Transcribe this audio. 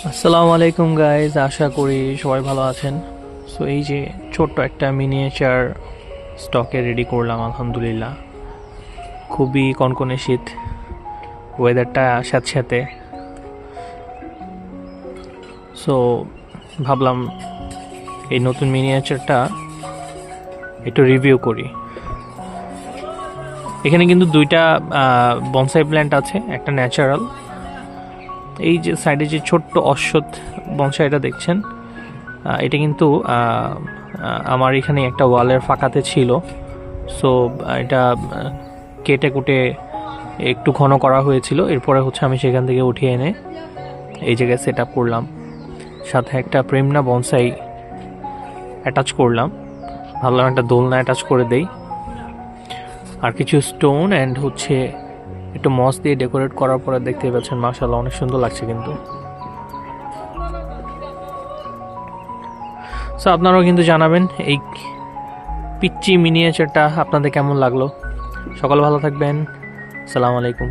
আসসালামু আলাইকুম গাইজ, আশা করি সবাই ভালো আছেন। সো এই যে ছোট্ট একটা মিনিয়েচার স্টকে রেডি করলাম, আলহামদুলিল্লাহ। খুবই কনকনে শীত, ওয়েদারটা স্যাঁতস্যাঁতে। সো ভাবলাম এই নতুন মিনিয়েচারটা একটু রিভিউ করি। এখানে কিন্তু দুইটা বনসাই প্ল্যান্ট আছে, একটা ন্যাচারাল। এই যে সাইডে যে ছোট্ট অশ্বত্থ বনসাইটা দেখছেন, এটা কিন্তু আমার এখানে একটা ওয়ালের ফাঁকাতে ছিল। সো এটা কেটে কুটে একটু ঘন করা হয়েছিল, এরপরে হচ্ছে আমি সেখান থেকে উঠিয়ে এনে এই জায়গায় সেট আপ করলাম। সাথে একটা প্রেমনা বনসাই অ্যাটাচ করলাম, ভাবলাম একটা দোলনা অ্যাটাচ করে দেই। আর কিছু স্টোন অ্যান্ড হচ্ছে একটু মস দিয়ে ডেকোরেট করার পরে দেখতে পাচ্ছেন মাশাআল্লাহ অনেক সুন্দর লাগছে কিন্তু। সো আপনারাও কিন্তু জানাবেন এই পিচ্চি মিনিয়েচারটা আপনাদের কেমন লাগলো। সকাল ভালো থাকবেন। আসসালামু আলাইকুম।